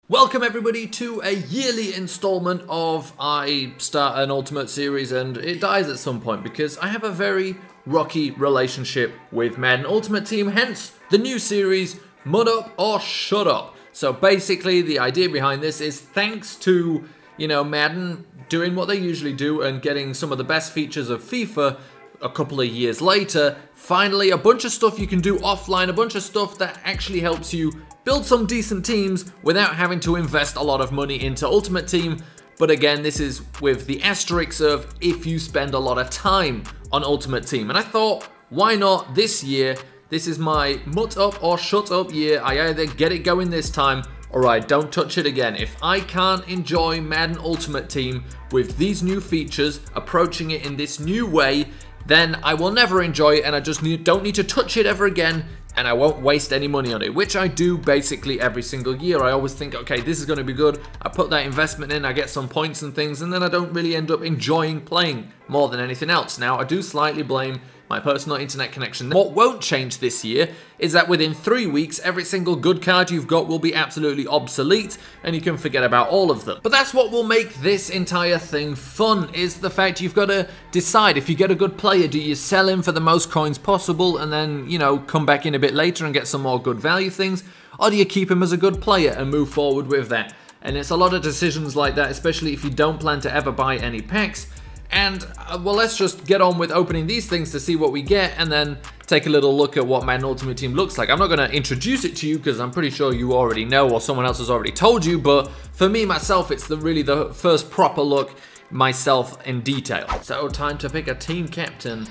Welcome everybody to a yearly installment of I start an Ultimate series and it dies at some point because I have a very rocky relationship with Madden Ultimate Team, hence the new series MUT Up or Shut Up. So basically the idea behind this is thanks to, Madden doing what they usually do and getting some of the best features of FIFA a couple of years later, finally a bunch of stuff you can do offline, a bunch of stuff that actually helps you build some decent teams without having to invest a lot of money into Ultimate Team. But again, this is with the asterisk of if you spend a lot of time on Ultimate Team. And I thought, why not this year? This is my MUT Up or Shut Up year. I either get it going this time or I don't touch it again. If I can't enjoy Madden Ultimate Team with these new features, approaching it in this new way, then I will never enjoy it and I just don't need to touch it ever again, and I won't waste any money on it, which I do basically every single year. I always think, okay, this is going to be good. I put that investment in, I get some points and things, and then I don't really end up enjoying playing more than anything else. Now, I do slightly blame my personal internet connection. What won't change this year is that within 3 weeks, every single good card you've got will be absolutely obsolete and you can forget about all of them. But that's what will make this entire thing fun, is the fact you've got to decide if you get a good player, do you sell him for the most coins possible and then, come back in a bit later and get some more good value things, or do you keep him as a good player and move forward with that? And it's a lot of decisions like that, especially if you don't plan to ever buy any packs. And, well, let's just get on with opening these things to see what we get and then take a little look at what Madden Ultimate Team looks like. I'm not going to introduce it to you because I'm pretty sure you already know or someone else has already told you, but for me, myself, it's really the first proper look myself in detail. So, time to pick a team captain.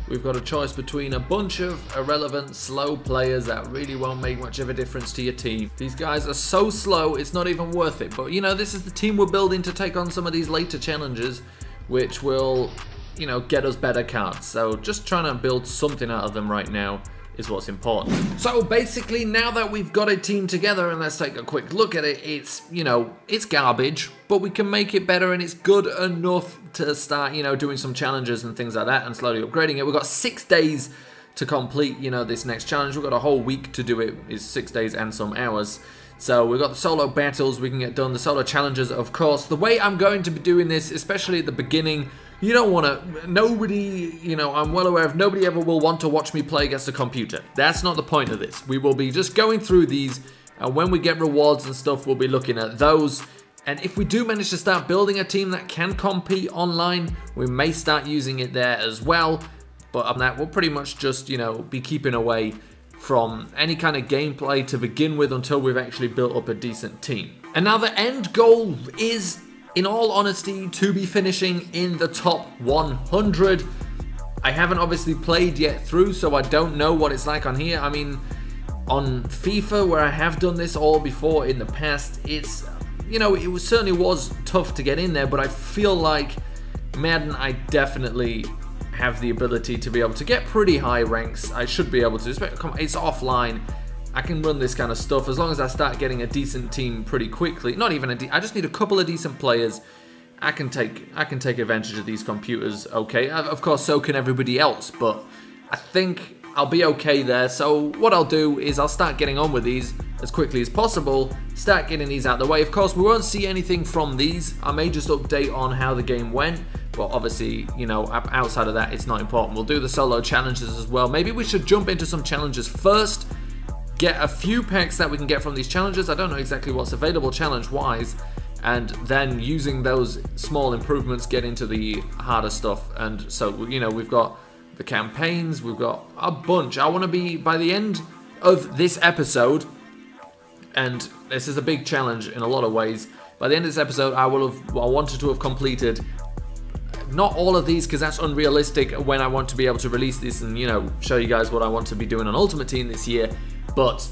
We've got a choice between a bunch of irrelevant, slow players that really won't make much of a difference to your team. These guys are so slow, it's not even worth it. But, this is the team we're building to take on some of these later challenges, which will, get us better cards. So just trying to build something out of them right now is what's important. So basically, now that we've got a team together, and let's take a quick look at it, it's, it's garbage, but we can make it better and it's good enough to start, doing some challenges and things like that and slowly upgrading it. We've got 6 days to complete, this next challenge. We've got a whole week to do it, is 6 days and some hours. So we've got the solo battles we can get done, the solo challenges, of course. The way I'm going to be doing this, especially at the beginning, you don't want to, nobody, I'm well aware of nobody ever will want to watch me play against a computer. That's not the point of this. We will be just going through these, and when we get rewards and stuff, we'll be looking at those. And if we do manage to start building a team that can compete online, we may start using it there as well. But on that, we'll pretty much just, be keeping away from any kind of gameplay to begin with until we've actually built up a decent team. And now the end goal is, in all honesty, to be finishing in the top 100. I haven't obviously played yet through, so I don't know what it's like on here. I mean, on FIFA, where I have done this all before in the past, it's, it certainly was tough to get in there, but I feel like Madden, I definitely have the ability to be able to get pretty high ranks. I should be able to. It's offline. I can run this kind of stuff as long as I start getting a decent team pretty quickly. Not even I just need a couple of decent players. I can take advantage of these computers. Okay, of course, so can everybody else. But I think I'll be okay there. So what I'll do is I'll start getting on with these as quickly as possible. Start getting these out of the way. Of course, we won't see anything from these. I may just update on how the game went. But obviously, outside of that, it's not important. We'll do the solo challenges as well. Maybe we should jump into some challenges first. Get a few packs that we can get from these challenges. I don't know exactly what's available challenge-wise. And then using those small improvements, get into the harder stuff. And so, we've got the campaigns. We've got a bunch. I want to be, by the end of this episode, and this is a big challenge in a lot of ways. By the end of this episode, I wanted to have completed not all of these, because that's unrealistic when I want to be able to release this and, show you guys what I want to be doing on Ultimate Team this year. But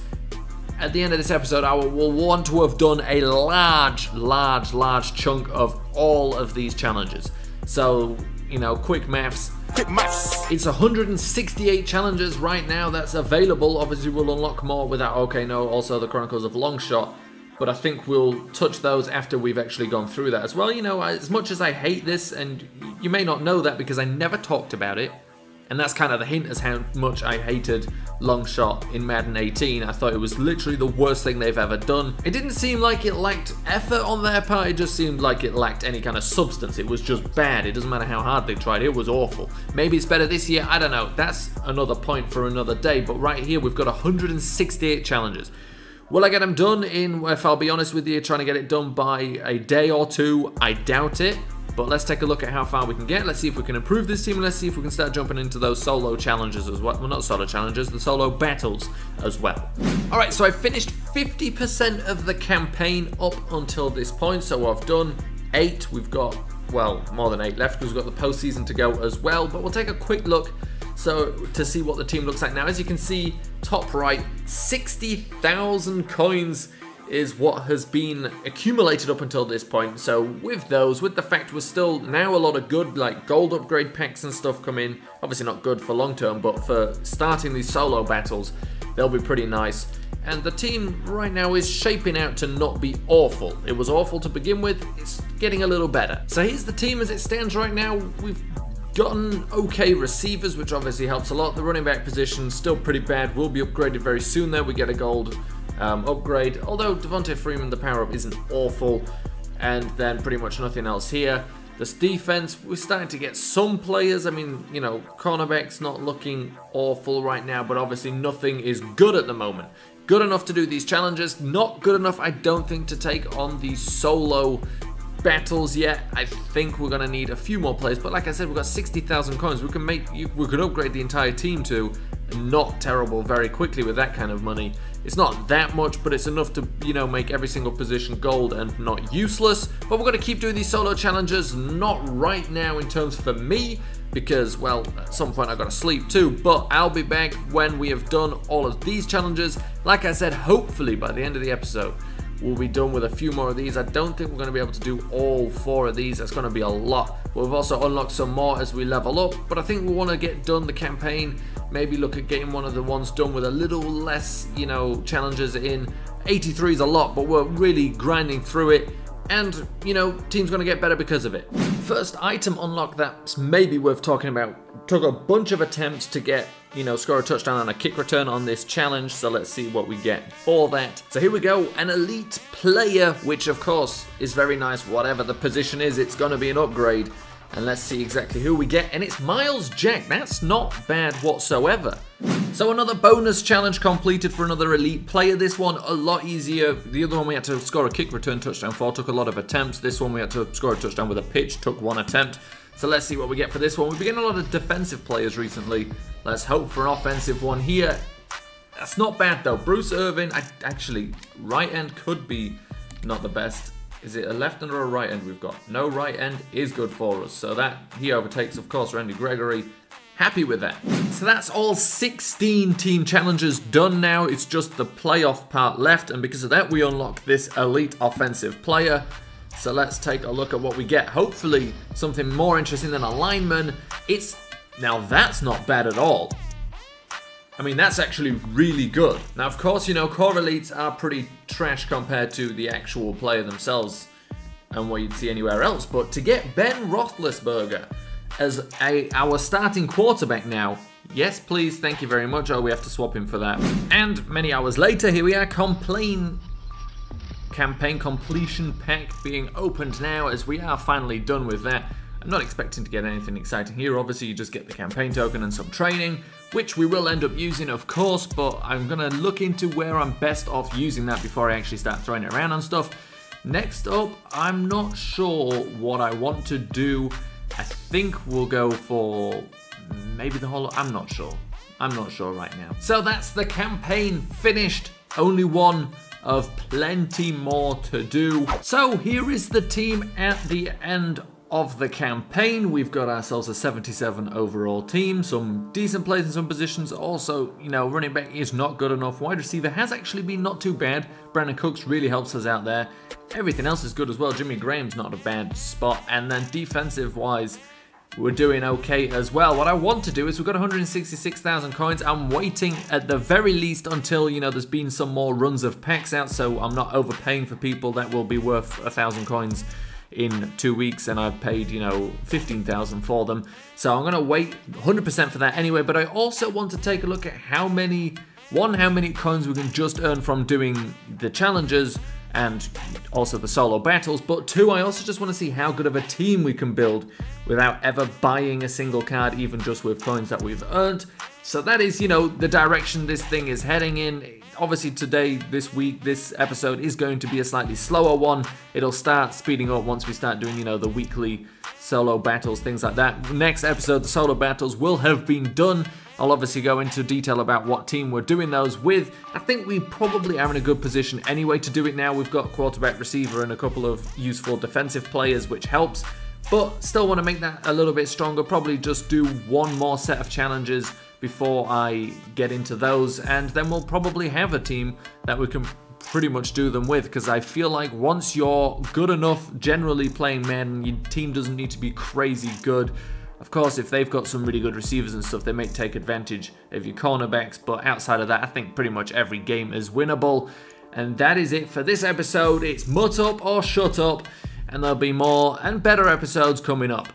at the end of this episode, I will want to have done a large chunk of all of these challenges. So, quick maths. It's 168 challenges right now that's available. Obviously, we'll unlock more with that. Okay, no, also the Chronicles of Longshot. But I think we'll touch those after we've actually gone through that as well. As much as I hate this, and you may not know that because I never talked about it, And that's kind of the hint as how much I hated long shot in Madden 18. I thought it was literally the worst thing they've ever done. It didn't seem like it lacked effort on their part, it just seemed like it lacked any kind of substance. It was just bad. It doesn't matter how hard they tried, it was awful. Maybe it's better this year, I don't know. That's another point for another day, but right here we've got 168 challenges. Will I get them done in, if I'll be honest with you, trying to get it done by a day or two? I doubt it. But let's take a look at how far we can get. Let's see if we can improve this team, and let's see if we can start jumping into those solo challenges as well. Well, not solo challenges, the solo battles as well. All right, so I finished 50% of the campaign up until this point. So I've done 8. We've got, well, more than 8 left because we've got the postseason to go as well. But we'll take a quick look to see what the team looks like now. As you can see, top right, 60,000 coins is what has been accumulated up until this point. So with the fact we're still now a lot of good like gold upgrade packs and stuff come in, obviously not good for long term, but for starting these solo battles, they'll be pretty nice. And the team right now is shaping out to not be awful. It was awful to begin with, it's getting a little better. So here's the team as it stands right now. We've gotten okay receivers, which obviously helps a lot. The running back position still pretty bad, will be upgraded very soon there. We get a gold upgrade, although Devontae Freeman, the power up isn't awful, and then pretty much nothing else here. This defense, we're starting to get some players. I mean, you know, cornerback's not looking awful right now, but obviously nothing is good at the moment. Good enough to do these challenges, not good enough, I don't think, to take on these solo battles yet. I think we're gonna need a few more players, but like I said, we've got 60,000 coins. We could upgrade the entire team to not terrible very quickly with that kind of money. It's not that much, but it's enough to, you know, make every single position gold and not useless. But we're going to keep doing these solo challenges, not right now in terms for me, because, well, at some point I've got to sleep too, but I'll be back when we have done all of these challenges. Like I said, hopefully by the end of the episode, we'll be done with a few more of these. I don't think we're going to be able to do all 4 of these. That's going to be a lot. But we've also unlocked some more as we level up, but I think we want to get done the campaign. Maybe look at getting one of the ones done with a little less, you know, challenges in. 83 is a lot, but we're really grinding through it. And, you know, team's going to get better because of it. First item unlock that's maybe worth talking about. Took a bunch of attempts to get, you know, score a touchdown and a kick return on this challenge. So let's see what we get for that. So here we go, an elite player, which of course is very nice. Whatever the position is, it's going to be an upgrade. And let's see exactly who we get. And it's Miles Jack. That's not bad whatsoever. So another bonus challenge completed for another elite player. This one a lot easier. The other one we had to score a kick return touchdown for. Took a lot of attempts. This one we had to score a touchdown with a pitch. Took 1 attempt. So let's see what we get for this one. We've been getting a lot of defensive players recently. Let's hope for an offensive one here. That's not bad though. Bruce Irvin. Actually, right end could be not the best. Is it a left end or a right end we've got? No, right end is good for us. So that he overtakes, of course, Randy Gregory. Happy with that. So that's all 16 team challenges done now. It's just the playoff part left. And because of that, we unlock this elite offensive player. So let's take a look at what we get. Hopefully something more interesting than a lineman. Now that's not bad at all. I mean, that's actually really good. Now, of course, you know, core elites are pretty trash compared to the actual player themselves and what you'd see anywhere else. But to get Ben Roethlisberger as our starting quarterback now, yes, please, thank you very much. Oh, we have to swap him for that. And many hours later, here we are, campaign completion pack being opened now, as we are finally done with that. I'm not expecting to get anything exciting here. Obviously, you just get the campaign token and some training, which we will end up using, of course, but I'm going to look into where I'm best off using that before I actually start throwing it around and stuff. Next up, I'm not sure what I want to do. I think we'll go for maybe the whole... I'm not sure. I'm not sure right now. So that's the campaign finished. Only one of plenty more to do. So here is the team at the end of the campaign. We've got ourselves a 77 overall team, some decent plays in some positions. Also, you know, running back is not good enough. Wide receiver has actually been not too bad. Brandon Cooks really helps us out there. Everything else is good as well. Jimmy Graham's not a bad spot. And then defensive wise, we're doing okay as well. What I want to do is we've got 166,000 coins. I'm waiting at the very least until, you know, there's been some more runs of packs out, so I'm not overpaying for people that will be worth 1,000 coins in 2 weeks, and I've paid, you know, 15,000 for them. So I'm going to wait 100% for that anyway, but I also want to take a look at how many coins we can just earn from doing the challenges and also the solo battles, but 2, I also just want to see how good of a team we can build without ever buying a single card, even just with coins that we've earned. So that is, you know, the direction this thing is heading in. Obviously today, this week, this episode is going to be a slightly slower one. It'll start speeding up once we start doing, you know, the weekly solo battles, things like that. Next episode, the solo battles will have been done. I'll obviously go into detail about what team we're doing those with. I think we probably are in a good position anyway to do it now. We've got quarterback, receiver, and a couple of useful defensive players, which helps. But still want to make that a little bit stronger. Probably just do one more set of challenges before I get into those. And then we'll probably have a team that we can pretty much do them with. Because I feel like once you're good enough generally playing Madden, your team doesn't need to be crazy good. Of course, if they've got some really good receivers and stuff, they may take advantage of your cornerbacks, but outside of that, I think pretty much every game is winnable. And that is it for this episode. It's MUT up or shut up, and there'll be more and better episodes coming up.